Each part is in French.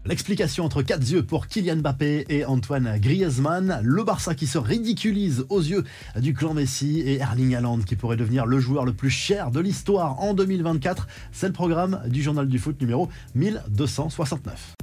L'explication entre quatre yeux pour Kylian Mbappé et Antoine Griezmann, le Barça qui se ridiculise aux yeux du clan Messi et Erling Haaland qui pourrait devenir le joueur le plus cher de l'histoire en 2024. C'est le programme du Journal du Foot numéro 1269.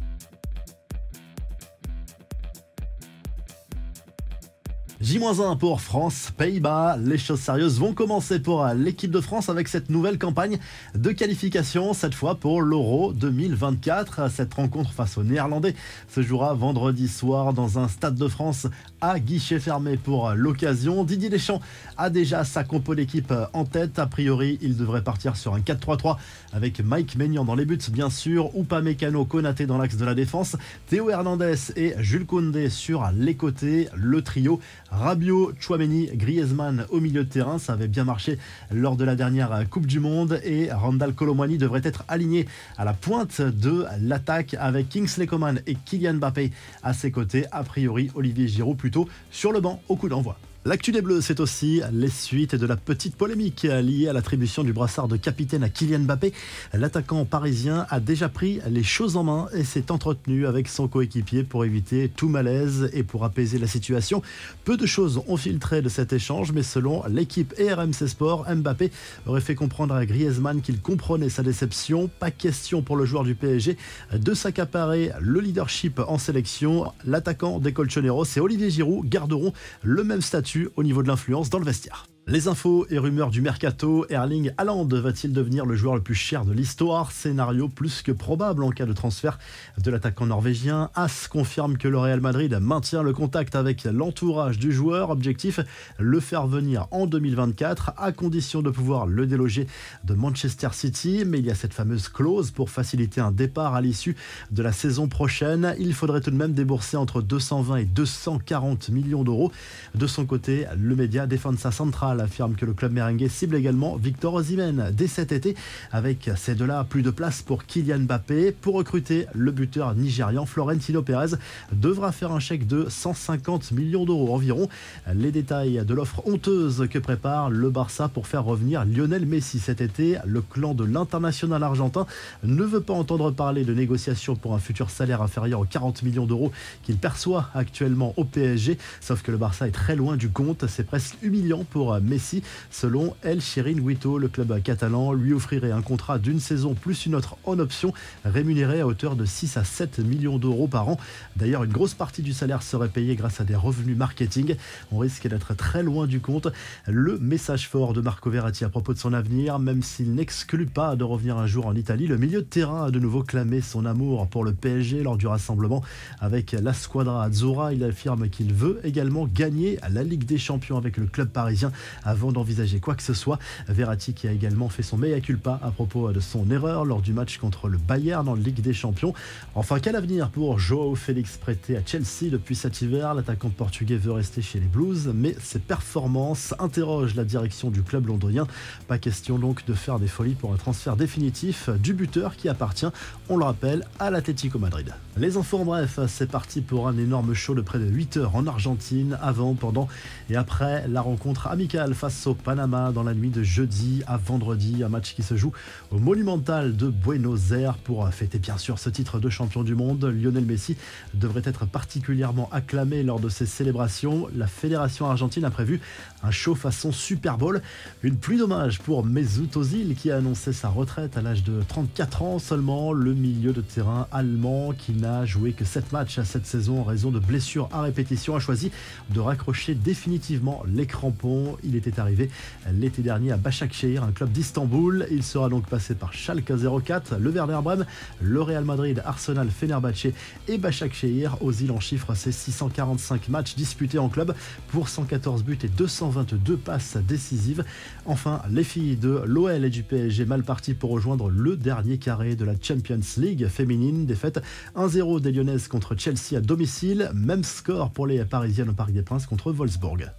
J-1 pour France-Pays-Bas. Les choses sérieuses vont commencer pour l'équipe de France avec cette nouvelle campagne de qualification, cette fois pour l'Euro 2024. Cette rencontre face aux Néerlandais se jouera vendredi soir dans un stade de France à guichet fermé pour l'occasion. Didier Deschamps a déjà sa compo d'équipe en tête. A priori, il devrait partir sur un 4-3-3 avec Mike Maignan dans les buts, bien sûr. Upamecano, Konaté dans l'axe de la défense. Théo Hernandez et Jules Koundé sur les côtés. Le trio Rabiot, Tchouaméni, Griezmann au milieu de terrain. Ça avait bien marché lors de la dernière Coupe du Monde. Et Randal Kolo Muani devrait être aligné à la pointe de l'attaque avec Kingsley Coman et Kylian Mbappé à ses côtés. A priori, Olivier Giroud plutôt sur le banc au coup d'envoi. L'actu des Bleus, c'est aussi les suites de la petite polémique liée à l'attribution du brassard de capitaine à Kylian Mbappé. L'attaquant parisien a déjà pris les choses en main et s'est entretenu avec son coéquipier pour éviter tout malaise et pour apaiser la situation. Peu de choses ont filtré de cet échange, mais selon l'équipe et RMC Sport, Mbappé aurait fait comprendre à Griezmann qu'il comprenait sa déception. Pas question pour le joueur du PSG de s'accaparer le leadership en sélection. L'attaquant des Colchoneros et Olivier Giroud garderont le même statut au niveau de l'influence dans le vestiaire. Les infos et rumeurs du mercato, Erling Haaland va-t-il devenir le joueur le plus cher de l'histoire? Scénario plus que probable en cas de transfert de l'attaquant norvégien. AS confirme que le Real Madrid maintient le contact avec l'entourage du joueur. Objectif, le faire venir en 2024 à condition de pouvoir le déloger de Manchester City. Mais il y a cette fameuse clause pour faciliter un départ à l'issue de la saison prochaine. Il faudrait tout de même débourser entre 220 et 240 millions d'euros. De son côté, le média Defensa Central affirme que le club merengue cible également Victor Osimhen dès cet été. Avec ces deux-là, plus de place pour Kylian Mbappé. Pour recruter le buteur nigérian, Florentino Pérez devra faire un chèque de 150 millions d'euros environ. Les détails de l'offre honteuse que prépare le Barça pour faire revenir Lionel Messi cet été. Le clan de l'international argentin ne veut pas entendre parler de négociations pour un futur salaire inférieur aux 40 millions d'euros qu'il perçoit actuellement au PSG. Sauf que le Barça est très loin du compte. C'est presque humiliant pour Messi. Selon El Chiringuito, le club catalan lui offrirait un contrat d'une saison plus une autre en option, rémunéré à hauteur de 6 à 7 millions d'euros par an. D'ailleurs, une grosse partie du salaire serait payée grâce à des revenus marketing. On risque d'être très loin du compte. Le message fort de Marco Verratti à propos de son avenir, même s'il n'exclut pas de revenir un jour en Italie, le milieu de terrain a de nouveau clamé son amour pour le PSG lors du rassemblement avec la Squadra Azzurra. Il affirme qu'il veut également gagner la Ligue des Champions avec le club parisien avant d'envisager quoi que ce soit. Verratti qui a également fait son mea culpa à propos de son erreur lors du match contre le Bayern en Ligue des Champions. Enfin, quel avenir pour João Félix prêté à Chelsea depuis cet hiver? L'attaquant portugais veut rester chez les Blues, mais ses performances interrogent la direction du club londonien. Pas question donc de faire des folies pour un transfert définitif du buteur qui appartient, on le rappelle, à l'Atlético Madrid. Les infos en bref, c'est parti pour un énorme show de près de 8 heures en Argentine, avant, pendant et après la rencontre amicale face au Panama dans la nuit de jeudi à vendredi. Un match qui se joue au Monumental de Buenos Aires pour fêter bien sûr ce titre de champion du monde. Lionel Messi devrait être particulièrement acclamé lors de ces célébrations. La fédération argentine a prévu un show façon Super Bowl. Une pluie d'hommage pour Mesut Özil qui a annoncé sa retraite à l'âge de 34 ans seulement. Le milieu de terrain allemand qui n'a joué que 7 matchs cette saison en raison de blessures à répétition a choisi de raccrocher définitivement les crampons. Il était arrivé l'été dernier à Başakşehir, un club d'Istanbul. Il sera donc passé par Schalke 04, le Werder Brême, le Real Madrid, Arsenal, Fenerbahçe et Başakşehir. Özil en chiffre ses 645 matchs disputés en club pour 114 buts et 222 passes décisives. Enfin, les filles de l'OL et du PSG mal parties pour rejoindre le dernier carré de la Champions League féminine. Défaite 1-0 des Lyonnaises contre Chelsea à domicile. Même score pour les Parisiennes au Parc des Princes contre Wolfsburg.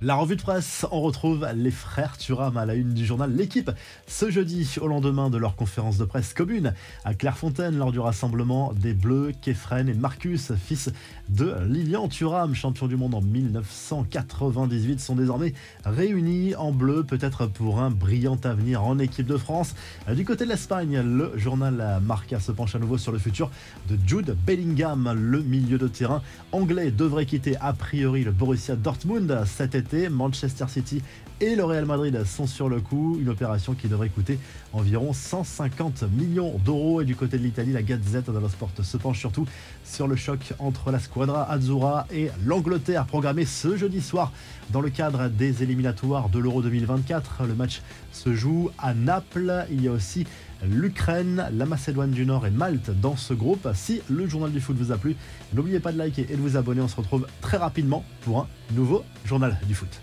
La revue de presse, on retrouve les frères Thuram à la une du journal L'Équipe ce jeudi au lendemain de leur conférence de presse commune à Clairefontaine lors du rassemblement des Bleus. Kefren et Marcus, fils de Lilian Thuram, champion du monde en 1998, sont désormais réunis en bleu, peut-être pour un brillant avenir en équipe de France. Du côté de l'Espagne, le journal Marca se penche à nouveau sur le futur de Jude Bellingham. Le milieu de terrain anglais devrait quitter a priori le Borussia Dortmund cet été. Manchester City et le Real Madrid sont sur le coup, une opération qui devrait coûter environ 150 millions d'euros. Et du côté de l'Italie, la Gazette dello Sport se penche surtout sur le choc entre la Squadra Azzurra et l'Angleterre, programmé ce jeudi soir dans le cadre des éliminatoires de l'Euro 2024. Le match se joue à Naples. Il y a aussi l'Ukraine, la Macédoine du Nord et Malte dans ce groupe. Si le journal du foot vous a plu, n'oubliez pas de liker et de vous abonner. On se retrouve très rapidement pour un nouveau journal du foot.